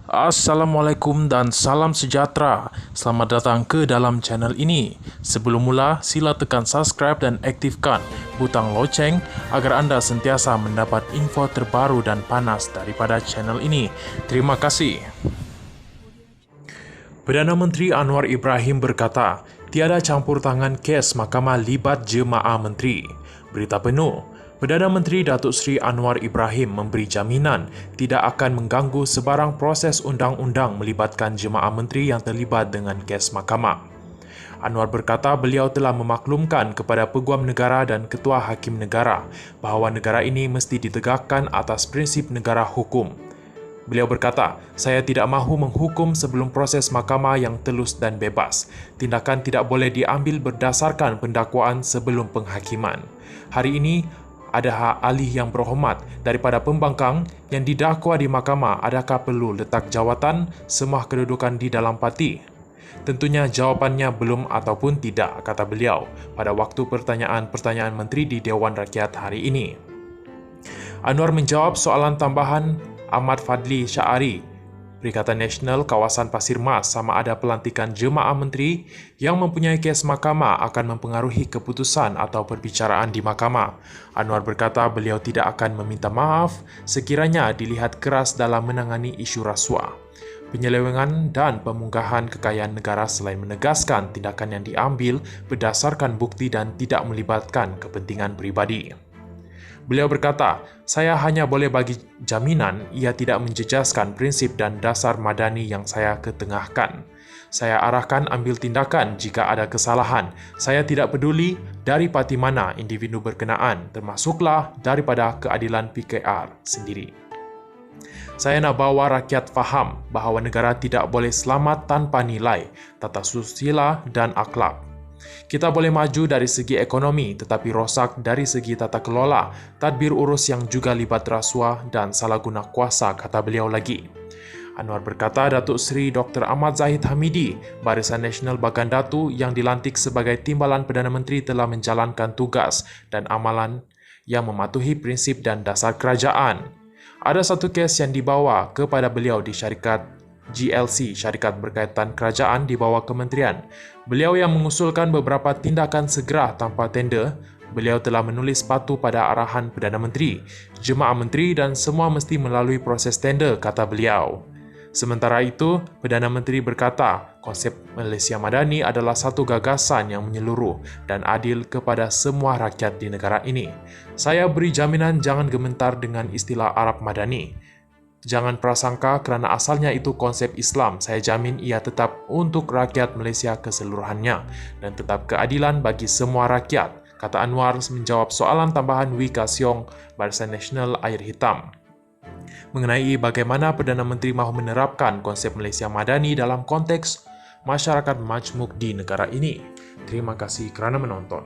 Assalamualaikum dan salam sejahtera. Selamat datang ke dalam channel ini. Sebelum mula, sila tekan subscribe dan aktifkan butang loceng agar anda sentiasa mendapat info terbaru dan panas daripada channel ini. Terima kasih. Perdana Menteri Anwar Ibrahim berkata, tiada campur tangan kes mahkamah libat jemaah menteri. Berita penuh. Perdana Menteri Datuk Seri Anwar Ibrahim memberi jaminan tidak akan mengganggu sebarang proses undang-undang melibatkan jemaah menteri yang terlibat dengan kes mahkamah. Anwar berkata beliau telah memaklumkan kepada Peguam Negara dan Ketua Hakim Negara bahawa negara ini mesti ditegakkan atas prinsip negara hukum. Beliau berkata, saya tidak mahu menghukum sebelum proses mahkamah yang telus dan bebas. Tindakan tidak boleh diambil berdasarkan pendakwaan sebelum penghakiman. Hari ini, ada ahli yang berhormat daripada pembangkang yang didakwa di mahkamah adakah perlu letak jawatan semua kedudukan di dalam parti? Tentunya jawapannya belum ataupun tidak, kata beliau pada waktu pertanyaan-pertanyaan menteri di Dewan Rakyat hari ini. Anwar menjawab soalan tambahan Ahmad Fadli Syahari, Perikatan Nasional Kawasan Pasir Mas sama ada pelantikan jemaah menteri yang mempunyai kes mahkamah akan mempengaruhi keputusan atau perbicaraan di mahkamah. Anwar berkata beliau tidak akan meminta maaf sekiranya dilihat keras dalam menangani isu rasuah, penyelewengan dan pemunggahan kekayaan negara selain menegaskan tindakan yang diambil berdasarkan bukti dan tidak melibatkan kepentingan peribadi. Beliau berkata, saya hanya boleh bagi jaminan ia tidak menjejaskan prinsip dan dasar madani yang saya ketengahkan. Saya arahkan ambil tindakan jika ada kesalahan. Saya tidak peduli dari parti mana individu berkenaan, termasuklah daripada keadilan PKR sendiri. Saya nak bawa rakyat faham bahawa negara tidak boleh selamat tanpa nilai, tata susila dan akhlak. Kita boleh maju dari segi ekonomi tetapi rosak dari segi tata kelola, tadbir urus yang juga libat rasuah dan salah guna kuasa, kata beliau lagi. Anwar berkata Datuk Seri Dr. Ahmad Zahid Hamidi, Barisan Nasional Bagandatu yang dilantik sebagai timbalan Perdana Menteri telah menjalankan tugas dan amalan yang mematuhi prinsip dan dasar kerajaan. Ada satu kes yang dibawa kepada beliau di syarikat GLC, syarikat berkaitan kerajaan di bawah kementerian. Beliau yang mengusulkan beberapa tindakan segera tanpa tender. Beliau telah menulis patu pada arahan Perdana Menteri. Jemaah menteri dan semua mesti melalui proses tender, kata beliau. Sementara itu, Perdana Menteri berkata, konsep Malaysia Madani adalah satu gagasan yang menyeluruh dan adil kepada semua rakyat di negara ini. Saya beri jaminan jangan gementar dengan istilah Arab Madani. Jangan prasangka kerana asalnya itu konsep Islam, saya jamin ia tetap untuk rakyat Malaysia keseluruhannya dan tetap keadilan bagi semua rakyat, kata Anwar menjawab soalan tambahan Wika Siong, Barisan Nasional Air Hitam, mengenai bagaimana Perdana Menteri mahu menerapkan konsep Malaysia Madani dalam konteks masyarakat majmuk di negara ini. Terima kasih kerana menonton.